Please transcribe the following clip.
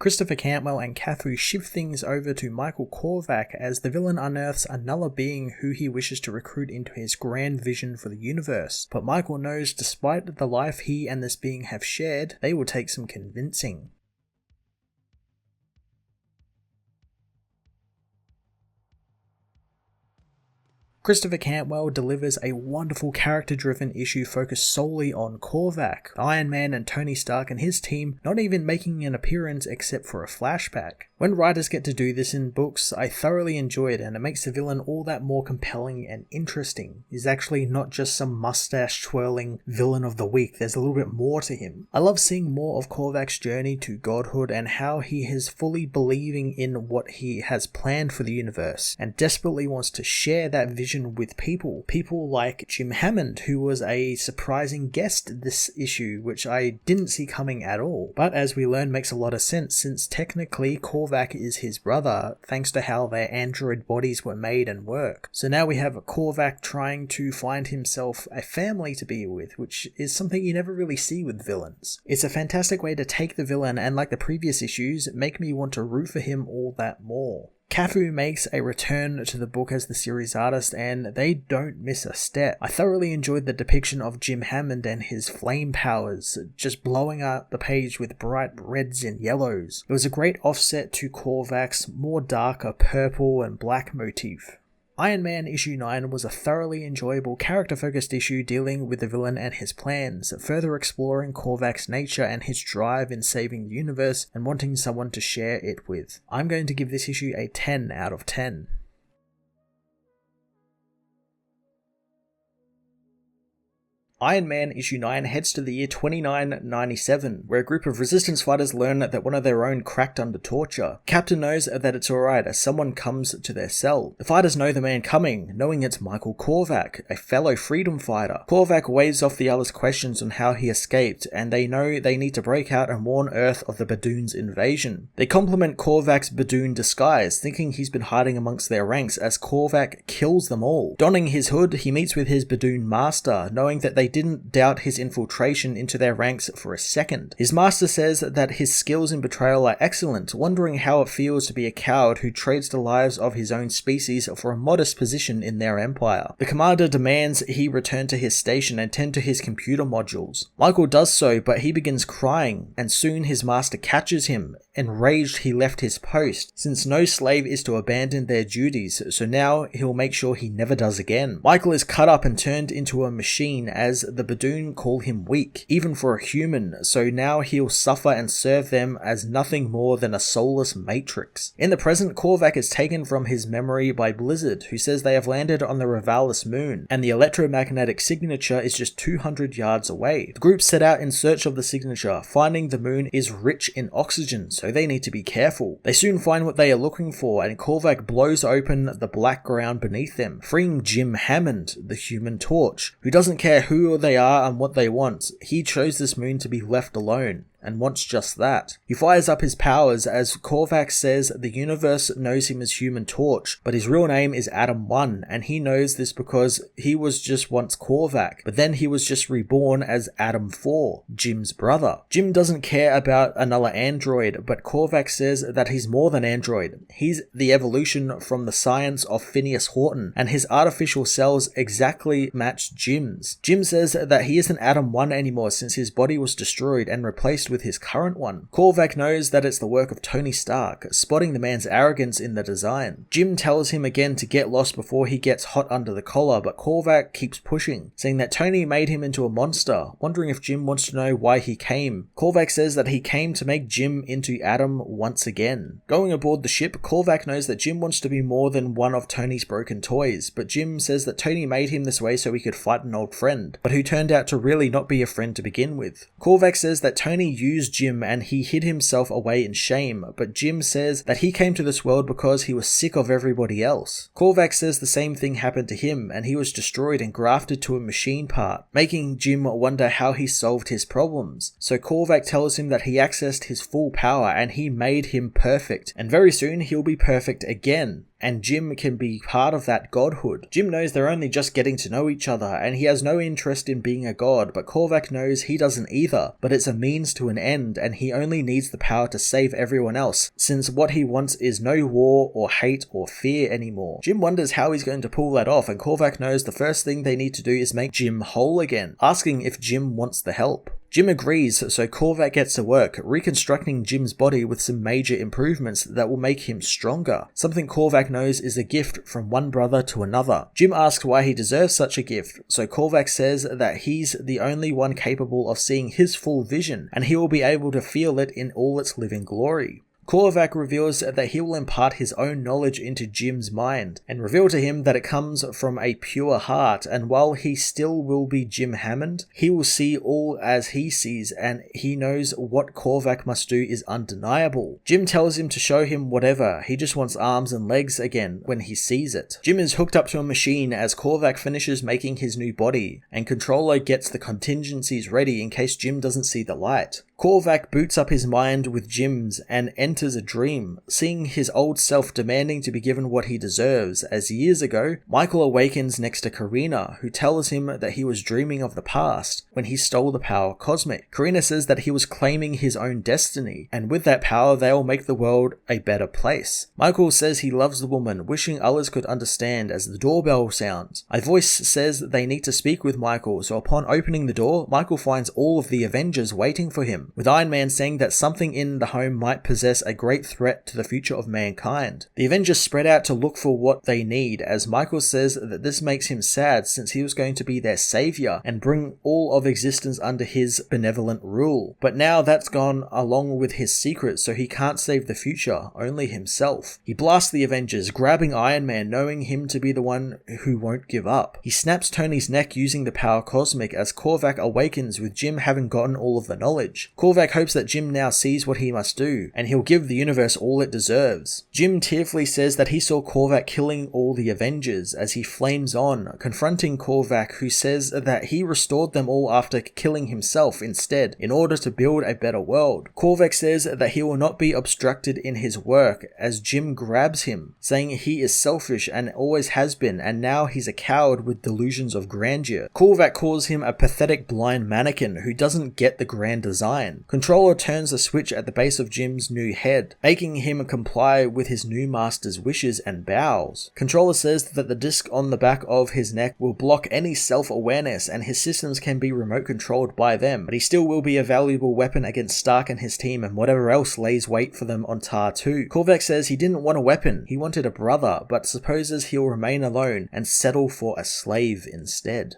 Christopher Cantwell and Cathu shift things over to Michael Korvac as the villain unearths another being who he wishes to recruit into his grand vision for the universe, but Michael knows despite the life he and this being have shared, they will take some convincing. Christopher Cantwell delivers a wonderful character-driven issue focused solely on Korvac, Iron Man and Tony Stark and his team not even making an appearance except for a flashback. When writers get to do this in books, I thoroughly enjoy it, and it makes the villain all that more compelling and interesting. He's actually not just some mustache-twirling villain of the week, there's a little bit more to him. I love seeing more of Korvac's journey to godhood and how he is fully believing in what he has planned for the universe, and desperately wants to share that vision with people. People like Jim Hammond, who was a surprising guest this issue, which I didn't see coming at all, but as we learn makes a lot of sense since technically Korvac is his brother, thanks to how their android bodies were made and work. So now we have Korvac trying to find himself a family to be with, which is something you never really see with villains. It's a fantastic way to take the villain and, like the previous issues, make me want to root for him all that more. Cathu makes a return to the book as the series artist, and they don't miss a step. I thoroughly enjoyed the depiction of Jim Hammond and his flame powers, just blowing up the page with bright reds and yellows. It was a great offset to Korvac's more darker purple and black motif. Iron Man issue 9 was a thoroughly enjoyable character-focused issue dealing with the villain and his plans, further exploring Korvac's nature and his drive in saving the universe and wanting someone to share it with. I'm going to give this issue a 10 out of 10. Iron Man issue 9 heads to the year 2997, where a group of resistance fighters learn that one of their own cracked under torture. Captain knows that it's alright as someone comes to their cell. The fighters know the man coming, knowing it's Michael Korvac, a fellow freedom fighter. Korvac waves off the others' questions on how he escaped, and they know they need to break out and warn Earth of the Badoon's invasion. They compliment Korvac's Badoon disguise, thinking he's been hiding amongst their ranks as Korvac kills them all. Donning his hood, he meets with his Badoon master, knowing that they didn't doubt his infiltration into their ranks for a second. His master says that his skills in betrayal are excellent, wondering how it feels to be a coward who trades the lives of his own species for a modest position in their empire. The commander demands he return to his station and tend to his computer modules. Michael does so, but he begins crying, and soon his master catches him. Enraged, he left his post, since no slave is to abandon their duties, so now he'll make sure he never does again. Michael is cut up and turned into a machine as the Badoon call him weak, even for a human, so now he'll suffer and serve them as nothing more than a soulless matrix. In the present, Korvac is taken from his memory by Blizzard, who says they have landed on the Ravalis moon, and the electromagnetic signature is just 200 yards away. The group set out in search of the signature, finding the moon is rich in oxygen, so they need to be careful. They soon find what they are looking for, and Korvac blows open the black ground beneath them, freeing Jim Hammond, the Human Torch, who doesn't care who they are and what they want. He chose this moon to be left alone, and wants just that. He fires up his powers as Korvac says the universe knows him as Human Torch, but his real name is Adam 1, and he knows this because he was just once Korvac, but then he was just reborn as Adam 4, Jim's brother. Jim doesn't care about another android, but Korvac says that he's more than android. He's the evolution from the science of Phineas Horton, and his artificial cells exactly match Jim's. Jim says that he isn't Adam 1 anymore since his body was destroyed and replaced with his current one. Korvac knows that it's the work of Tony Stark, spotting the man's arrogance in the design. Jim tells him again to get lost before he gets hot under the collar, but Korvac keeps pushing, saying that Tony made him into a monster, wondering if Jim wants to know why he came. Korvac says that he came to make Jim into Adam once again. Going aboard the ship, Korvac knows that Jim wants to be more than one of Tony's broken toys, but Jim says that Tony made him this way so he could fight an old friend, but who turned out to really not be a friend to begin with. Korvac says that Tony used Jim and he hid himself away in shame, but Jim says that he came to this world because he was sick of everybody else. Korvac says the same thing happened to him and he was destroyed and grafted to a machine part, making Jim wonder how he solved his problems. So Korvac tells him that he accessed his full power and he made him perfect, and very soon he'll be perfect again. and Jim can be part of that godhood. Jim knows they're only just getting to know each other, and he has no interest in being a god, but Korvac knows he doesn't either, but it's a means to an end, and he only needs the power to save everyone else, since what he wants is no war or hate or fear anymore. Jim wonders how he's going to pull that off, and Korvac knows the first thing they need to do is make Jim whole again, asking if Jim wants the help. Jim agrees, so Korvac gets to work, reconstructing Jim's body with some major improvements that will make him stronger, something Korvac knows is a gift from one brother to another. Jim asks why he deserves such a gift, so Korvac says that he's the only one capable of seeing his full vision, and he will be able to feel it in all its living glory. Korvac reveals that he will impart his own knowledge into Jim's mind, and reveal to him that it comes from a pure heart, and while he still will be Jim Hammond, he will see all as he sees, and he knows what Korvac must do is undeniable. Jim tells him to show him whatever, he just wants arms and legs again when he sees it. Jim is hooked up to a machine as Korvac finishes making his new body, and Controller gets the contingencies ready in case Jim doesn't see the light. Korvac boots up his mind with Jim's and enters a dream, seeing his old self demanding to be given what he deserves, as years ago, Michael awakens next to Karina, who tells him that he was dreaming of the past, when he stole the power cosmic. Karina says that he was claiming his own destiny, and with that power they'll make the world a better place. Michael says he loves the woman, wishing others could understand as the doorbell sounds. A voice says they need to speak with Michael, so upon opening the door, Michael finds all of the Avengers waiting for him, with Iron Man saying that something in the home might possess a great threat to the future of mankind. The Avengers spread out to look for what they need, as Michael says that this makes him sad since he was going to be their savior and bring all of existence under his benevolent rule. But now that's gone along with his secret, so he can't save the future, only himself. He blasts the Avengers, grabbing Iron Man, knowing him to be the one who won't give up. He snaps Tony's neck using the power cosmic as Korvac awakens with Jim having gotten all of the knowledge. Korvac hopes that Jim now sees what he must do, and he'll give the universe all it deserves. Jim tearfully says that he saw Korvac killing all the Avengers as he flames on, confronting Korvac, who says that he restored them all after killing himself instead, in order to build a better world. Korvac says that he will not be obstructed in his work, as Jim grabs him, saying he is selfish and always has been, and now he's a coward with delusions of grandeur. Korvac calls him a pathetic blind mannequin who doesn't get the grand design. Controller turns the switch at the base of Jim's new head, making him comply with his new master's wishes and bows. Controller says that the disc on the back of his neck will block any self-awareness and his systems can be remote controlled by them, but he still will be a valuable weapon against Stark and his team and whatever else lays wait for them on Tar 2. Korvac says he didn't want a weapon, he wanted a brother, but supposes he'll remain alone and settle for a slave instead.